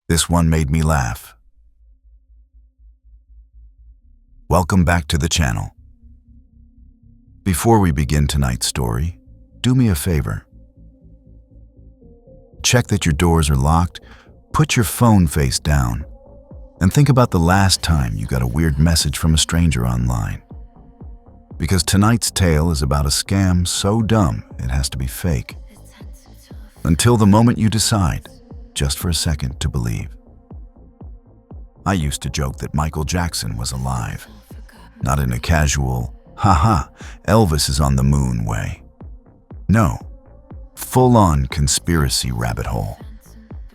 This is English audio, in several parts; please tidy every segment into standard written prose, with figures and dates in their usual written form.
This one made me laugh. Welcome back to the channel. Before we begin tonight's story, do me a favor. Check that your doors are locked, put your phone face down, and think about the last time you got a weird message from a stranger online. Because tonight's tale is about a scam so dumb it has to be fake. Until the moment you decide, just for a second, to believe. I used to joke that Michael Jackson was alive. Not in a casual, haha, Elvis is on the moon way. No, full-on conspiracy rabbit hole.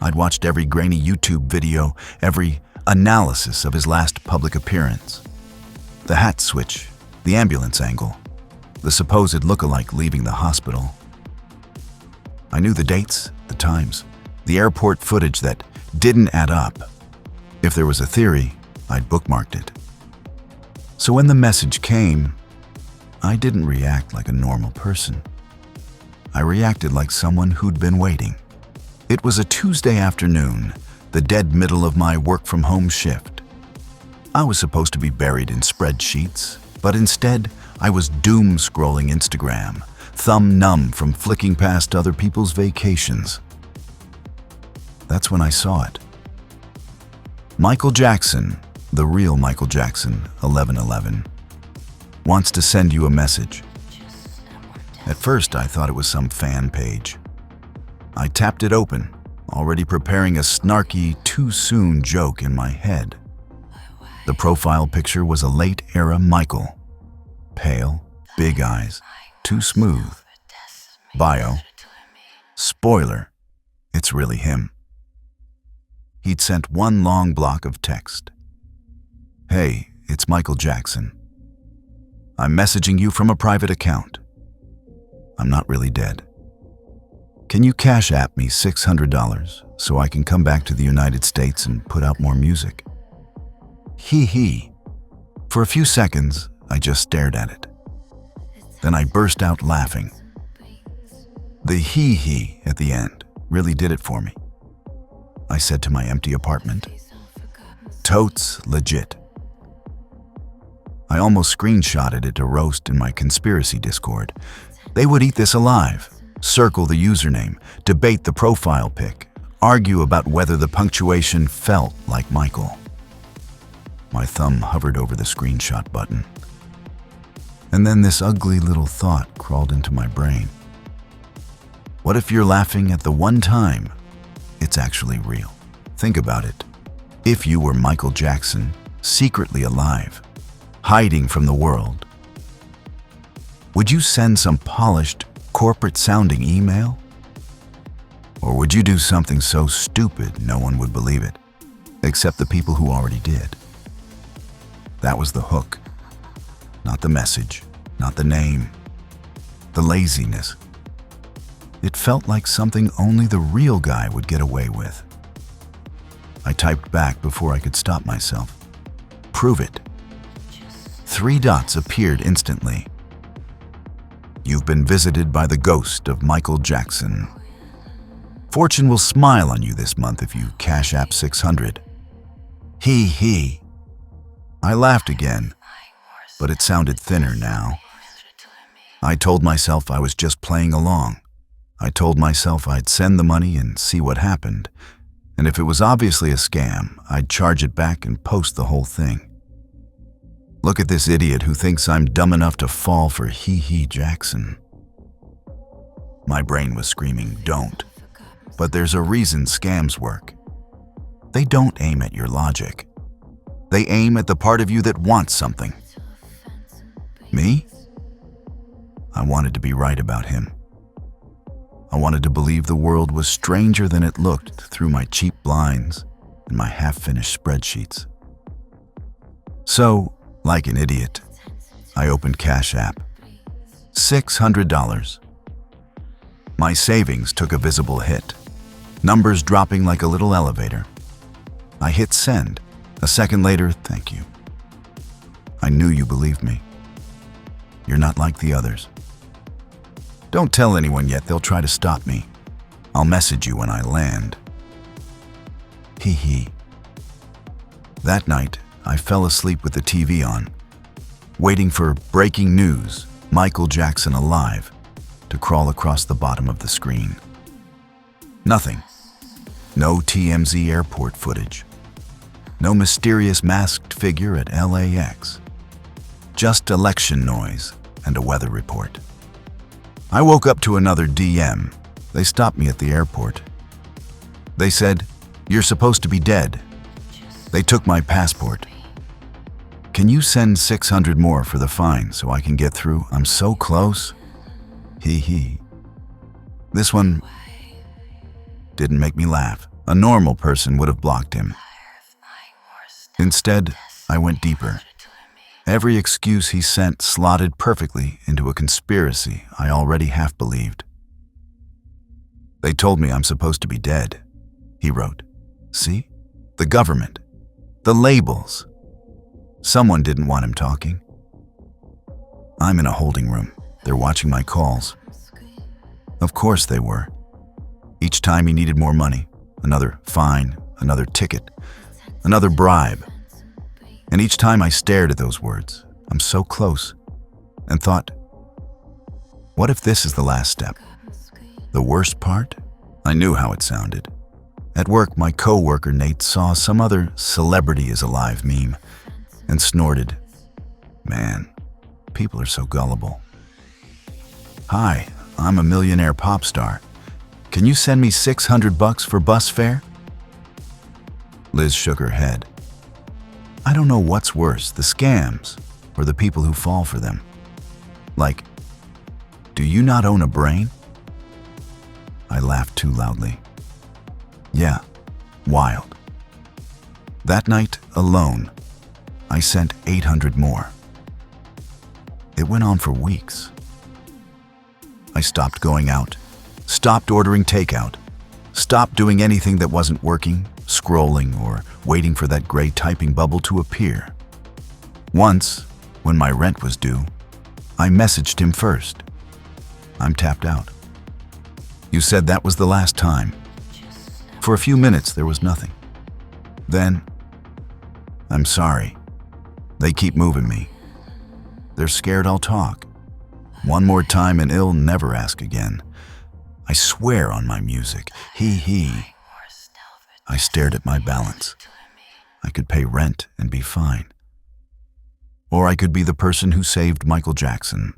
I'd watched every grainy YouTube video, every analysis of his last public appearance. The hat switch, the ambulance angle, the supposed look-alike leaving the hospital. I knew the dates, the times, the airport footage that didn't add up. If there was a theory, I'd bookmarked it. So when the message came, I didn't react like a normal person. I reacted like someone who'd been waiting. It was a Tuesday afternoon, the dead middle of my work-from-home shift. I was supposed to be buried in spreadsheets, but instead, I was doom-scrolling Instagram, thumb-numb from flicking past other people's vacations. That's when I saw it. Michael Jackson, the real Michael Jackson, 1111, wants to send you a message. At first, I thought it was some fan page. I tapped it open, already preparing a snarky, too-soon joke in my head. The profile picture was a late-era Michael. Pale, big eyes, too smooth. Bio. Spoiler, it's really him. He'd sent one long block of text. Hey, it's Michael Jackson. I'm messaging you from a private account. I'm not really dead. Can you Cash App me $600 so I can come back to the United States and put out more music? Hee hee. For a few seconds, I just stared at it. Then I burst out laughing. The hee hee at the end really did it for me. I said to my empty apartment, totes legit. I almost screenshotted it to roast in my conspiracy Discord. They would eat this alive, circle the username, debate the profile pic, argue about whether the punctuation felt like Michael. My thumb hovered over the screenshot button. And then this ugly little thought crawled into my brain. What if you're laughing at the one time it's actually real? Think about it. If you were Michael Jackson, secretly alive, hiding from the world, would you send some polished, corporate-sounding email? Or would you do something so stupid no one would believe it, except the people who already did? That was the hook. Not the message, not the name, the laziness. It felt like something only the real guy would get away with. I typed back before I could stop myself. Prove it. 3 dots appeared instantly. You've been visited by the ghost of Michael Jackson. Fortune will smile on you this month if you Cash App 600. Hee hee. I laughed again, but it sounded thinner now. I told myself I was just playing along. I told myself I'd send the money and see what happened, and if it was obviously a scam, I'd charge it back and post the whole thing. Look at this idiot who thinks I'm dumb enough to fall for Hee Hee Jackson. My brain was screaming, don't. But there's a reason scams work. They don't aim at your logic. They aim at the part of you that wants something. Me? I wanted to be right about him. I wanted to believe the world was stranger than it looked through my cheap blinds and my half-finished spreadsheets. So, like an idiot, I opened Cash App. $600. My savings took a visible hit, numbers dropping like a little elevator. I hit send. A second later, thank you. I knew you believed me. You're not like the others. Don't tell anyone yet, they'll try to stop me. I'll message you when I land. Hee hee. That night, I fell asleep with the TV on, waiting for breaking news, Michael Jackson alive, to crawl across the bottom of the screen. Nothing. No TMZ airport footage. No mysterious masked figure at LAX. Just election noise and a weather report. I woke up to another DM. They stopped me at the airport. They said, "You're supposed to be dead." They took my passport. "Can you send 600 more for the fine so I can get through? I'm so close." Hee hee. This one didn't make me laugh. A normal person would have blocked him. Instead, I went deeper. Every excuse he sent slotted perfectly into a conspiracy I already half believed. "They told me I'm supposed to be dead," he wrote. "See? The government. The labels. Someone didn't want him talking." I'm in a holding room. They're watching my calls. Of course they were. Each time he needed more money, another fine, another ticket, another bribe. And each time I stared at those words, "I'm so close," and thought, what if this is the last step? The worst part? I knew how it sounded. At work, my co-worker Nate saw some other "celebrity is alive" meme and snorted, "Man, people are so gullible." "Hi, I'm a millionaire pop star. Can you send me $600 for bus fare?" Liz shook her head. I don't know what's worse, the scams or the people who fall for them. Like, do you not own a brain? I laughed too loudly. Yeah, wild. That night, alone, I sent 800 more. It went on for weeks. I stopped going out, stopped ordering takeout, stopped doing anything that wasn't working, scrolling, or waiting for that gray typing bubble to appear. Once, when my rent was due, I messaged him first. "I'm tapped out." "You said that was the last time." For a few minutes, there was nothing. Then, "I'm sorry. They keep moving me. They're scared I'll talk. One more time and they'll never ask again. I swear on my music. Hee hee." I stared at my balance. I could pay rent and be fine. Or I could be the person who saved Michael Jackson.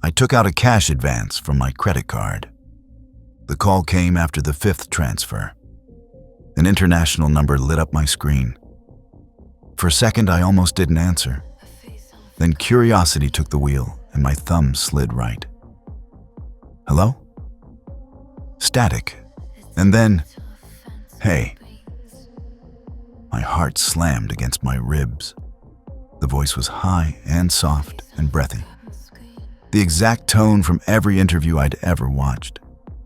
I took out a cash advance from my credit card. The call came after the 5th transfer. An international number lit up my screen. For a second, I almost didn't answer. Then curiosity took the wheel and my thumb slid right. "Hello?" Static. And then, "Hey." My heart slammed against my ribs. The voice was high and soft and breathy. The exact tone from every interview I'd ever watched,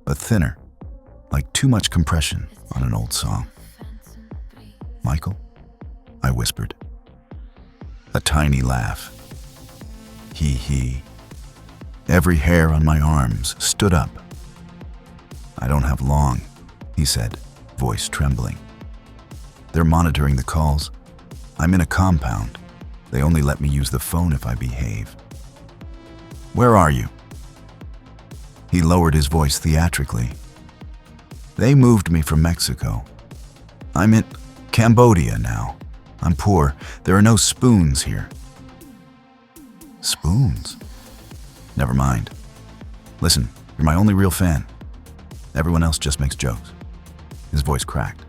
but thinner, like too much compression on an old song. "Michael?" I whispered. A tiny laugh. Hee hee. Every hair on my arms stood up. "I don't have long," he said, voice trembling. "They're monitoring the calls. I'm in a compound. They only let me use the phone if I behave." "Where are you?" He lowered his voice theatrically. "They moved me from Mexico. I'm in Cambodia now. I'm poor. There are no spoons here." "Spoons?" "Never mind. Listen, you're my only real fan. Everyone else just makes jokes." His voice cracked.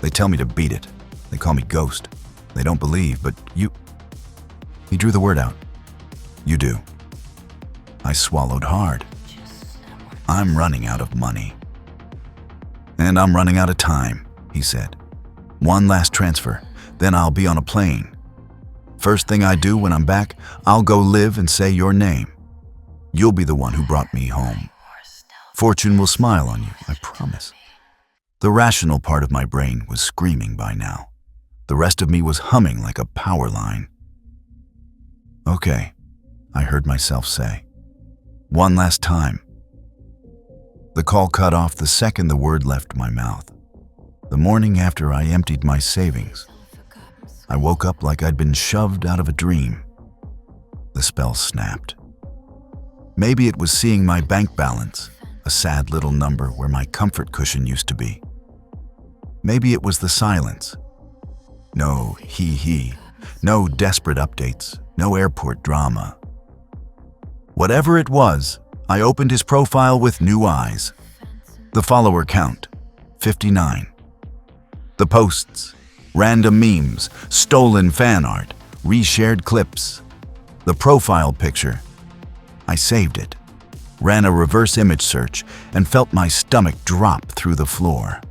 "They tell me to beat it. They call me Ghost. They don't believe, but you..." He drew the word out. "You do." I swallowed hard. "I'm running out of money." "And I'm running out of time," he said. "One last transfer, then I'll be on a plane. First thing I do when I'm back, I'll go live and say your name. You'll be the one who brought me home. Fortune will smile on you, I promise." The rational part of my brain was screaming by now. The rest of me was humming like a power line. "Okay," I heard myself say. "One last time." The call cut off the second the word left my mouth. The morning after I emptied my savings, I woke up like I'd been shoved out of a dream. The spell snapped. Maybe it was seeing my bank balance, a sad little number where my comfort cushion used to be. Maybe it was the silence. No he, no desperate updates, no airport drama. Whatever it was, I opened his profile with new eyes. The follower count, 59. The posts, random memes, stolen fan art, reshared clips. The profile picture. I saved it, ran a reverse image search, and felt my stomach drop through the floor.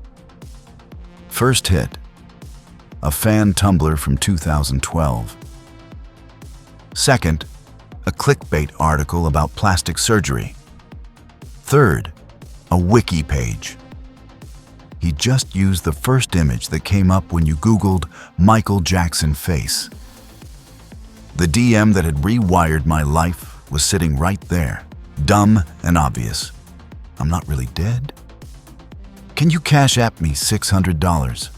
First hit, a fan Tumblr from 2012. Second, a clickbait article about plastic surgery. Third, a wiki page. He just used the first image that came up when you Googled Michael Jackson face. The DM that had rewired my life was sitting right there, dumb and obvious. I'm not really dead. Can you cash app me $600?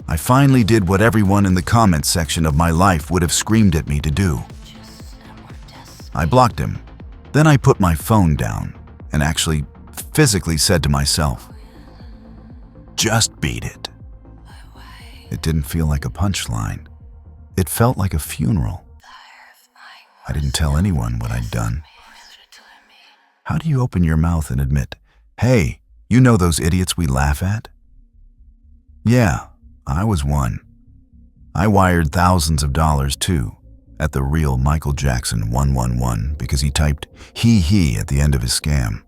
I finally did what everyone in the comments section of my life would have screamed at me to do. I blocked him. Then I put my phone down and actually physically said to myself, just beat it. It didn't feel like a punchline. It felt like a funeral. I didn't tell anyone what I'd done. How do you open your mouth and admit, hey, you know those idiots we laugh at? Yeah, I was one. I wired thousands of dollars too, at the real Michael Jackson 111 because he typed he at the end of his scam.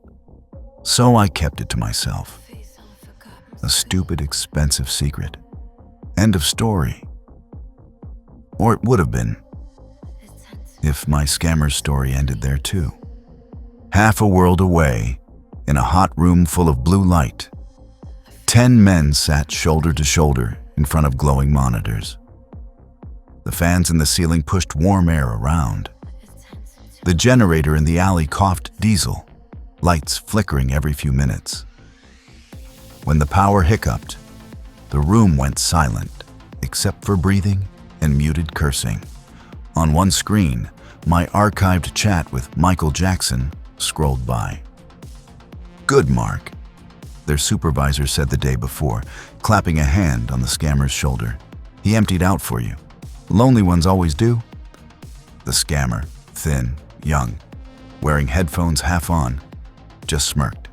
So I kept it to myself. A stupid, expensive secret. End of story. Or it would have been, if my scammer's story ended there too. Half a world away, in a hot room full of blue light, 10 men sat shoulder to shoulder in front of glowing monitors. The fans in the ceiling pushed warm air around. The generator in the alley coughed diesel, lights flickering every few minutes. When the power hiccuped, the room went silent, except for breathing and muted cursing. On one screen, my archived chat with Michael Jackson scrolled by. Good, Mark, their supervisor said the day before, clapping a hand on the scammer's shoulder. He emptied out for you. Lonely ones always do. The scammer, thin, young, wearing headphones half on, just smirked.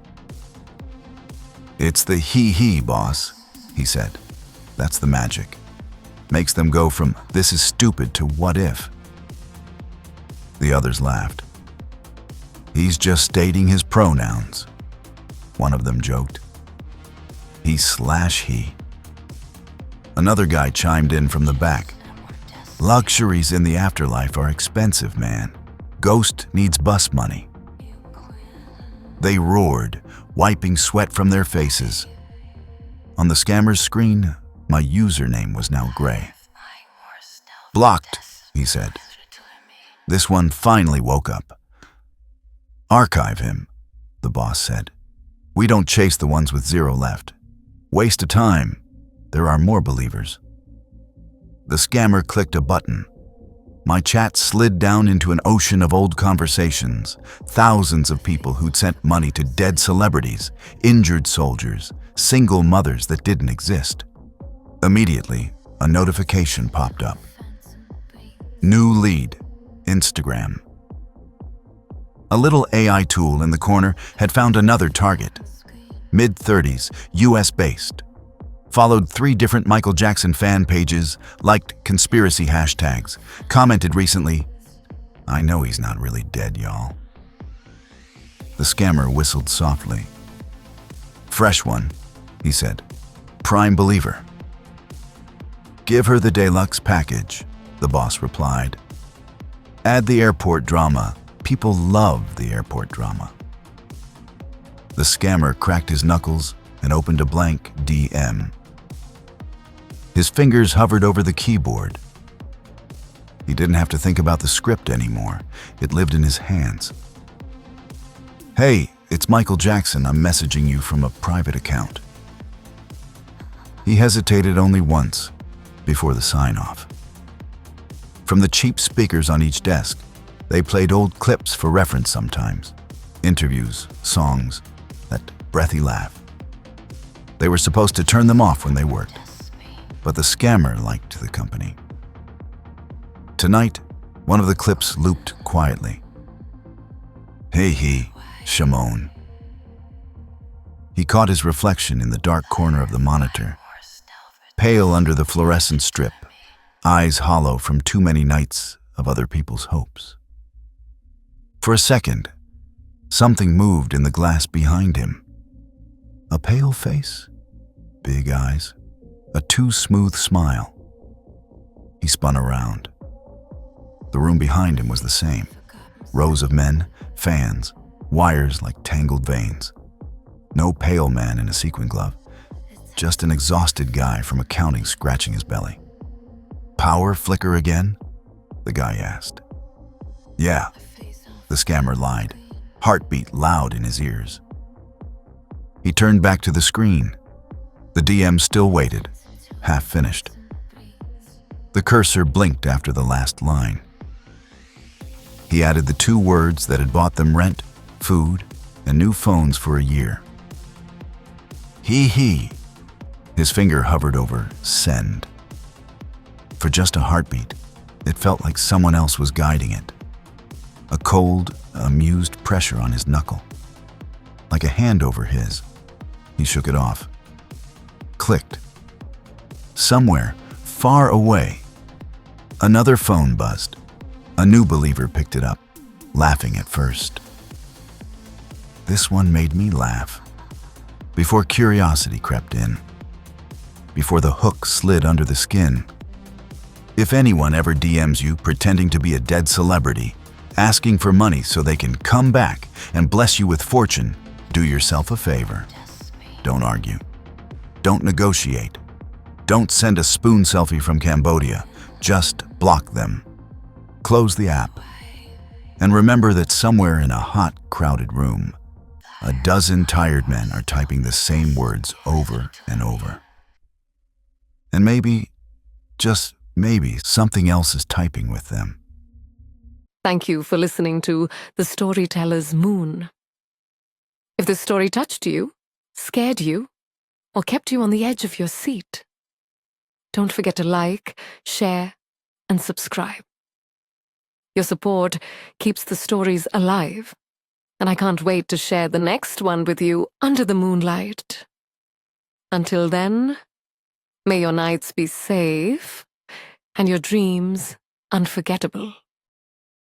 It's the he, boss, he said. That's the magic. Makes them go from this is stupid to what if. The others laughed. He's just stating his pronouns, one of them joked. He/he. Another guy chimed in from the back. Luxuries in the afterlife are expensive, man. Ghost needs bus money. They roared, wiping sweat from their faces. On the scammer's screen, my username was now gray. Blocked, he said. This one finally woke up. Archive him, the boss said. We don't chase the ones with zero left. Waste of time. There are more believers. The scammer clicked a button. My chat slid down into an ocean of old conversations, thousands of people who'd sent money to dead celebrities, injured soldiers, single mothers that didn't exist. Immediately, a notification popped up. New lead, Instagram. A little AI tool in the corner had found another target. Mid-30s, US-based. Followed 3 different Michael Jackson fan pages, liked conspiracy hashtags, commented recently, I know he's not really dead, y'all. The scammer whistled softly. Fresh one, he said. Prime believer. Give her the deluxe package, the boss replied. Add the airport drama. People love the airport drama. The scammer cracked his knuckles and opened a blank DM. His fingers hovered over the keyboard. He didn't have to think about the script anymore. It lived in his hands. Hey, it's Michael Jackson. I'm messaging you from a private account. He hesitated only once before the sign-off. From the cheap speakers on each desk, they played old clips for reference sometimes. Interviews, songs, that breathy laugh. They were supposed to turn them off when they worked, but the scammer liked the company. Tonight, one of the clips looped quietly. Hey, Shimon. He caught his reflection in the dark corner of the monitor, pale under the fluorescent strip, eyes hollow from too many nights of other people's hopes. For a second, something moved in the glass behind him. A pale face, big eyes, a too smooth smile. He spun around. The room behind him was the same. Rows of men, fans, wires like tangled veins. No pale man in a sequin glove, just an exhausted guy from accounting scratching his belly. Power flicker again? The guy asked. Yeah, the scammer lied, heartbeat loud in his ears. He turned back to the screen. The DM still waited, half finished. The cursor blinked after the last line. He added the 2 words that had bought them rent, food, and new phones for a year. He. His finger hovered over send. For just a heartbeat, it felt like someone else was guiding it. A cold, amused pressure on his knuckle. Like a hand over his. He shook it off. Clicked. Somewhere, far away, another phone buzzed. A new believer picked it up, laughing at first. This one made me laugh. Before curiosity crept in. Before the hook slid under the skin. If anyone ever DMs you pretending to be a dead celebrity, asking for money so they can come back and bless you with fortune, do yourself a favor. Don't argue. Don't negotiate. Don't send a spoon selfie from Cambodia. Just block them. Close the app. And remember that somewhere in a hot, crowded room, a dozen tired men are typing the same words over and over. And maybe, just maybe, something else is typing with them. Thank you for listening to The Storyteller's Moon. If this story touched you, scared you, or kept you on the edge of your seat, don't forget to like, share, and subscribe. Your support keeps the stories alive, and I can't wait to share the next one with you under the moonlight. Until then, may your nights be safe and your dreams unforgettable.